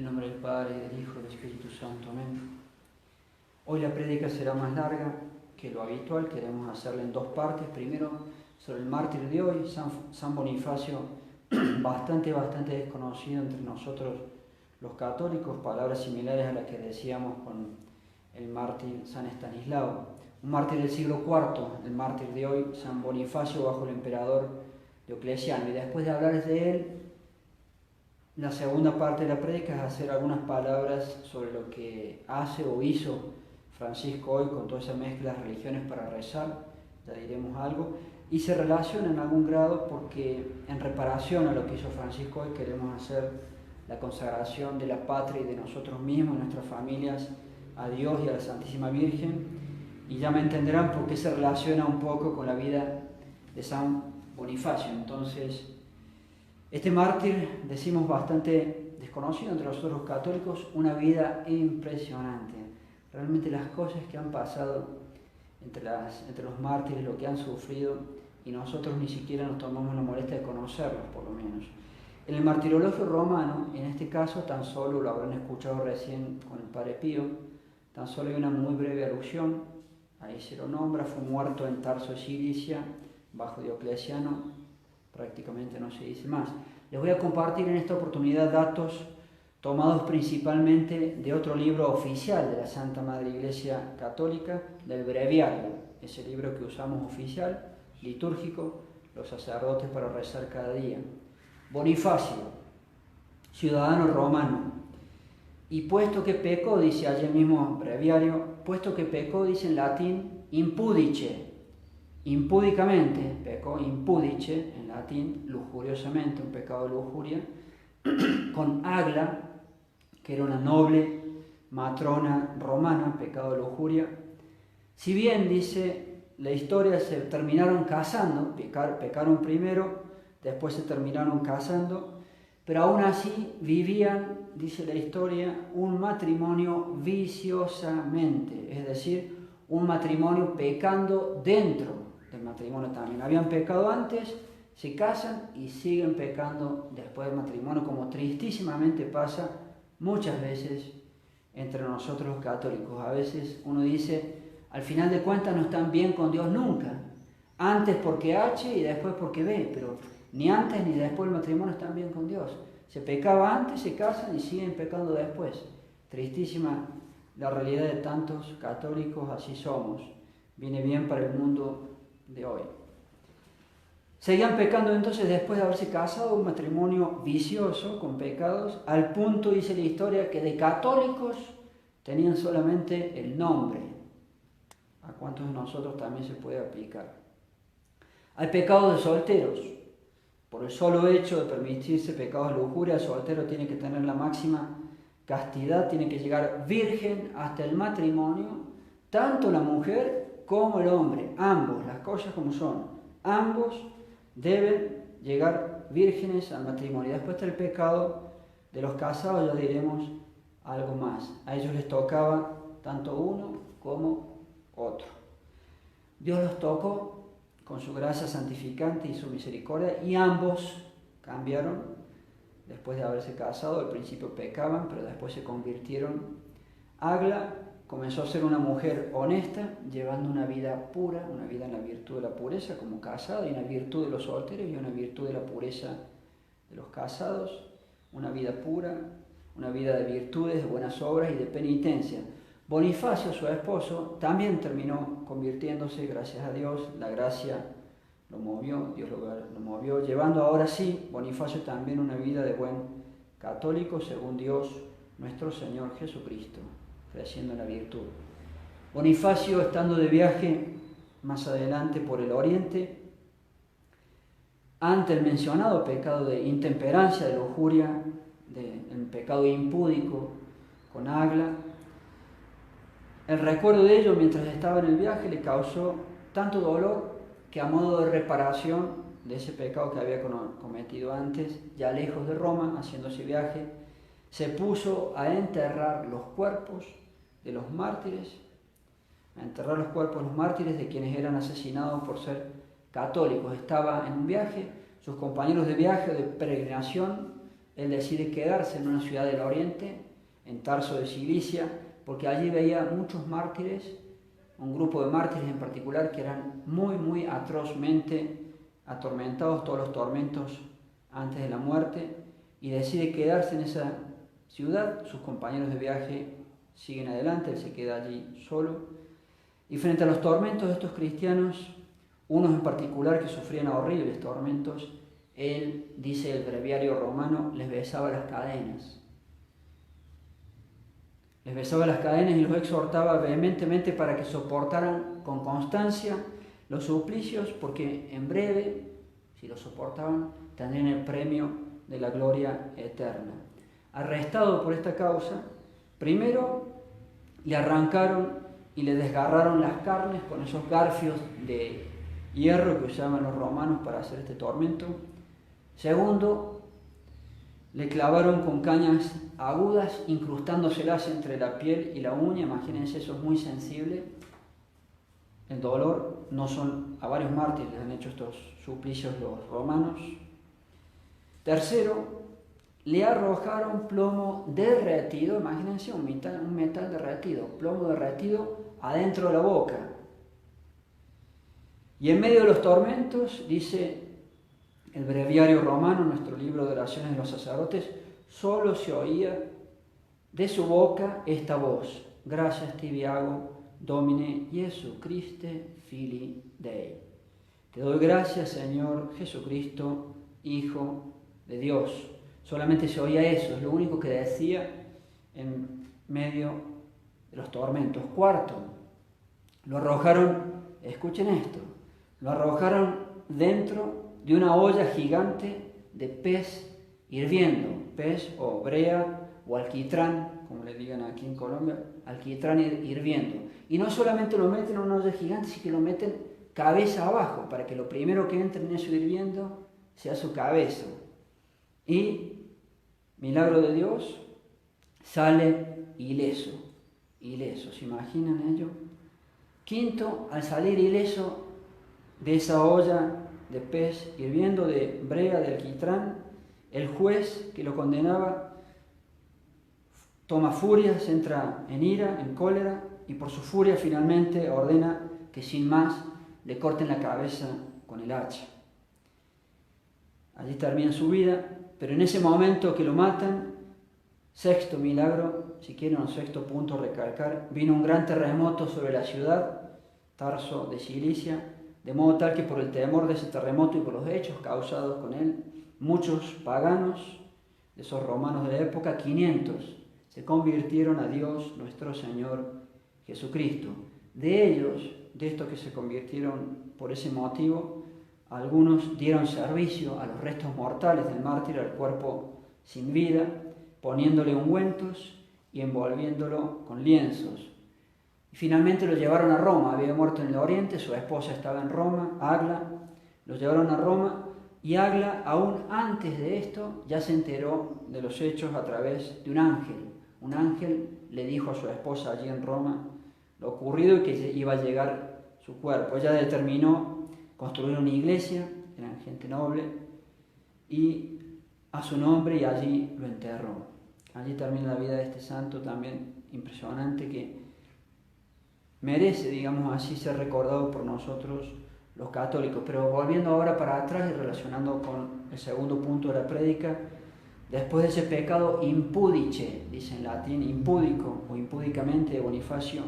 En nombre del Padre, y del Hijo y del Espíritu Santo. Amén. Hoy la prédica será más larga que lo habitual. Queremos hacerla en dos partes. Primero, sobre el mártir de hoy, San Bonifacio, bastante desconocido entre nosotros los católicos, palabras similares a las que decíamos con el mártir San Estanislao. Un mártir del siglo IV, el mártir de hoy, San Bonifacio, bajo el emperador Diocleciano. Y después de hablar de él, la segunda parte de la prédica es hacer algunas palabras sobre lo que hace o hizo Francisco hoy con toda esa mezcla de religiones para rezar, ya diremos algo, y se relaciona en algún grado porque en reparación a lo que hizo Francisco hoy queremos hacer la consagración de la patria y de nosotros mismos, de nuestras familias, a Dios y a la Santísima Virgen, y ya me entenderán por qué se relaciona un poco con la vida de San Bonifacio. Entonces, este mártir, decimos, bastante desconocido entre nosotros los católicos, una vida impresionante. Realmente las cosas que han pasado entre los mártires, lo que han sufrido, y nosotros ni siquiera nos tomamos la molestia de conocerlos, por lo menos. En el martirologio romano, en este caso, tan solo, lo habrán escuchado recién con el Padre Pío, tan solo hay una muy breve alusión, ahí se lo nombra, fue muerto en Tarso de Cilicia, bajo Diocleciano, prácticamente no se dice más. Les voy a compartir en esta oportunidad datos tomados principalmente de otro libro oficial de la Santa Madre Iglesia Católica, del Breviario, ese libro que usamos oficial, litúrgico, los sacerdotes para rezar cada día. Bonifacio, ciudadano romano, y puesto que pecó, dice allí mismo Breviario, puesto que pecó, dice en latín, impudice, impúdicamente, pecó impudice, en latín, lujuriosamente, un pecado de lujuria, con Agla, que era una noble matrona romana, pecado de lujuria. Si bien, dice la historia, se terminaron casando, pecaron primero, después se terminaron casando, pero aún así vivían, dice la historia, un matrimonio viciosamente, es decir, un matrimonio pecando dentro del matrimonio también. Habían pecado antes, se casan y siguen pecando después del matrimonio, como tristísimamente pasa muchas veces entre nosotros los católicos. A veces uno dice, al final de cuentas no están bien con Dios nunca. Antes porque H y después porque B, pero ni antes ni después del matrimonio están bien con Dios. Se pecaba antes, se casan y siguen pecando después. Tristísima la realidad de tantos católicos, así somos. Viene bien para el mundo de hoy. Seguían pecando entonces después de haberse casado, un matrimonio vicioso, con pecados, al punto, dice la historia, que de católicos tenían solamente el nombre. ¿A cuántos de nosotros también se puede aplicar? Al pecado de solteros. Por el solo hecho de permitirse pecados de lujuria, el soltero tiene que tener la máxima castidad, tiene que llegar virgen hasta el matrimonio, tanto la mujer como el hombre, ambos, las cosas como son, ambos deben llegar vírgenes al matrimonio. Y después está el pecado de los casados, ya diremos algo más. A ellos les tocaba tanto uno como otro. Dios los tocó con su gracia santificante y su misericordia, y ambos cambiaron después de haberse casado. Al principio pecaban, pero después se convirtieron. Agla comenzó a ser una mujer honesta, llevando una vida pura, una vida en la virtud de la pureza como casada, y una virtud de los solteros y una virtud de la pureza de los casados, una vida pura, una vida de virtudes, de buenas obras y de penitencia. Bonifacio, su esposo, también terminó convirtiéndose, gracias a Dios, la gracia lo movió, Dios lo movió, llevando ahora sí, Bonifacio también una vida de buen católico, según Dios nuestro Señor Jesucristo, creciendo en la virtud. Bonifacio, estando de viaje más adelante por el oriente, ante el mencionado pecado de intemperancia, de lujuria, el pecado impúdico con Agla, el recuerdo de ello mientras estaba en el viaje le causó tanto dolor que, a modo de reparación de ese pecado que había cometido antes, ya lejos de Roma, haciendo ese viaje, se puso a enterrar los cuerpos de los mártires, de quienes eran asesinados por ser católicos. Estaba en un viaje, sus compañeros de viaje, de peregrinación, él decide quedarse en una ciudad del oriente, en Tarso de Cilicia, porque allí veía muchos mártires, un grupo de mártires en particular que eran muy, muy atrozmente atormentados, todos los tormentos antes de la muerte, y decide quedarse en esa ciudad. Sus compañeros de viaje siguen adelante, él se queda allí solo. Y frente a los tormentos de estos cristianos, unos en particular que sufrían horribles tormentos, él, dice el breviario romano, les besaba las cadenas. Les besaba las cadenas y los exhortaba vehementemente para que soportaran con constancia los suplicios, porque en breve, si los soportaban, tendrían el premio de la gloria eterna. Arrestado por esta causa, primero le arrancaron y le desgarraron las carnes con esos garfios de hierro que usaban los romanos para hacer este tormento. Segundo, le clavaron con cañas agudas, incrustándoselas entre la piel y la uña. Imagínense, eso es muy sensible. El dolor, no son, a varios mártires les han hecho estos suplicios los romanos. Tercero, le arrojaron plomo derretido, imagínense un metal derretido, plomo derretido adentro de la boca. Y en medio de los tormentos, dice el breviario romano, nuestro libro de oraciones de los sacerdotes, solo se oía de su boca esta voz: Gracias tibi hago, Domine Iesu Christe, Filii Dei. Te doy gracias, Señor Jesucristo, Hijo de Dios. Solamente se oía eso, es lo único que decía en medio de los tormentos. Cuarto, lo arrojaron, escuchen esto, lo arrojaron dentro de una olla gigante de pez hirviendo, pez o brea o alquitrán, como le digan aquí en Colombia, alquitrán hirviendo. Y no solamente lo meten en una olla gigante, sino que lo meten cabeza abajo, para que lo primero que entre en eso hirviendo sea su cabeza. Y, milagro de Dios, sale ileso, ¿se imaginan ello? Quinto, al salir ileso de esa olla de pez hirviendo, de brea, de alquitrán, el juez que lo condenaba toma furia, se entra en ira, en cólera, y por su furia finalmente ordena que sin más le corten la cabeza con el hacha. Allí termina su vida, pero en ese momento que lo matan, sexto milagro, si quieren, un sexto punto a recalcar, vino un gran terremoto sobre la ciudad, Tarso de Cilicia, de modo tal que por el temor de ese terremoto y por los hechos causados con él, muchos paganos, de esos romanos de la época, 500, se convirtieron a Dios nuestro Señor Jesucristo. De ellos, de estos que se convirtieron por ese motivo, algunos dieron servicio a los restos mortales del mártir, al cuerpo sin vida, poniéndole ungüentos y envolviéndolo con lienzos. Y finalmente lo llevaron a Roma. Había muerto en el oriente, su esposa estaba en Roma, Agla. Lo llevaron a Roma y Agla, aún antes de esto, ya se enteró de los hechos a través de un ángel. Un ángel le dijo a su esposa allí en Roma lo ocurrido y que iba a llegar su cuerpo. Ella determinó construir una iglesia, eran gente noble, y a su nombre, y allí lo enterró. Allí termina la vida de este santo también impresionante, que merece, digamos así, ser recordado por nosotros los católicos. Pero volviendo ahora para atrás y relacionando con el segundo punto de la prédica, después de ese pecado impudice, dice en latín, impúdico o impúdicamente, de Bonifacio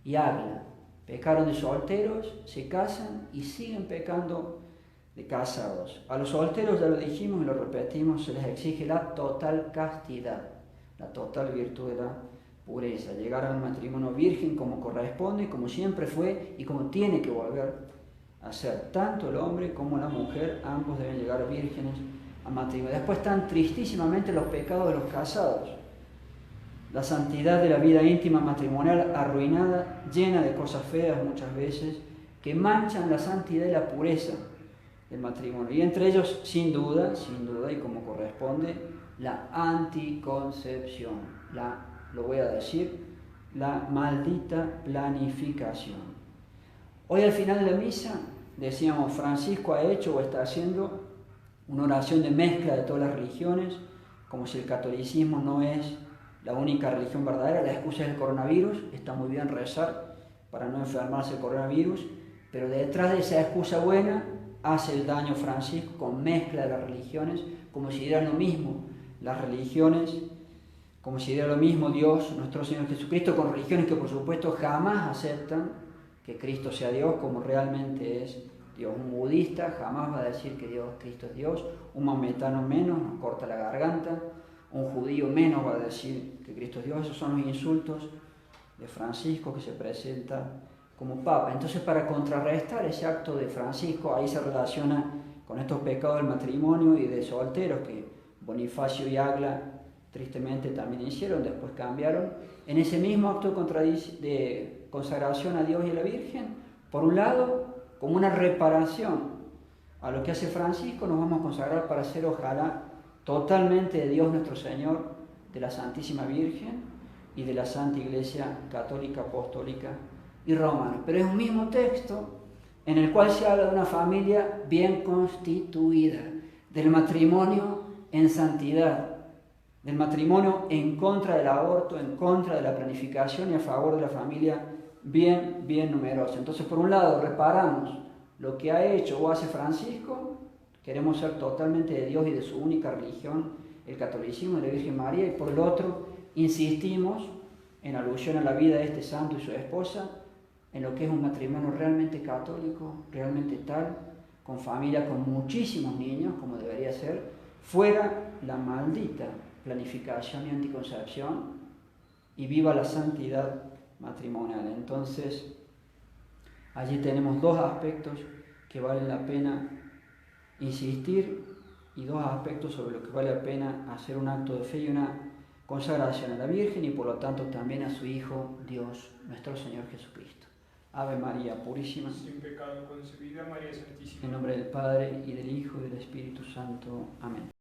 y Agla, pecaron de solteros, se casan y siguen pecando de casados. A los solteros, ya lo dijimos y lo repetimos, se les exige la total castidad, la total virtud de la pureza, llegar al matrimonio virgen como corresponde, como siempre fue y como tiene que volver a ser. Tanto el hombre como la mujer, ambos deben llegar vírgenes al matrimonio. Después están tristísimamente los pecados de los casados, la santidad de la vida íntima matrimonial arruinada, llena de cosas feas muchas veces, que manchan la santidad y la pureza del matrimonio. Y entre ellos, sin duda, y como corresponde, la anticoncepción, lo voy a decir, la maldita planificación. Hoy al final de la misa, decíamos, Francisco ha hecho o está haciendo una oración de mezcla de todas las religiones, como si el catolicismo no es la única religión verdadera. La excusa es el coronavirus, está muy bien rezar para no enfermarse el coronavirus, pero detrás de esa excusa buena hace el daño Francisco con mezcla de las religiones, como si diera lo mismo las religiones, como si diera lo mismo Dios, nuestro Señor Jesucristo, con religiones que por supuesto jamás aceptan que Cristo sea Dios como realmente es Dios. Un budista jamás va a decir que Cristo es Dios, un maometano menos, nos corta la garganta, un judío menos va a decir que Cristo es Dios. Esos son los insultos de Francisco que se presenta como Papa. Entonces, para contrarrestar ese acto de Francisco, ahí se relaciona con estos pecados del matrimonio y de solteros que Bonifacio y Agla tristemente también hicieron, después cambiaron. En ese mismo acto de consagración a Dios y a la Virgen, por un lado, como una reparación a lo que hace Francisco, nos vamos a consagrar para ser, ojalá, totalmente de Dios nuestro Señor, de la Santísima Virgen y de la Santa Iglesia Católica, Apostólica y Romana. Pero es un mismo texto en el cual se habla de una familia bien constituida, del matrimonio en santidad, del matrimonio en contra del aborto, en contra de la planificación y a favor de la familia bien numerosa. Entonces, por un lado, reparamos lo que ha hecho o hace Francisco, queremos ser totalmente de Dios y de su única religión, el catolicismo de la Virgen María, y por el otro, insistimos en alusión a la vida de este santo y su esposa, en lo que es un matrimonio realmente católico, realmente tal, con familia, con muchísimos niños, como debería ser, fuera la maldita planificación y anticoncepción, y viva la santidad matrimonial. Entonces, allí tenemos dos aspectos que valen la pena insistir y dos aspectos sobre los que vale la pena hacer un acto de fe y una consagración a la Virgen y por lo tanto también a su Hijo Dios, nuestro Señor Jesucristo. Ave María Purísima, sin pecado concebida, María Santísima. en nombre del Padre y del Hijo y del Espíritu Santo. Amén.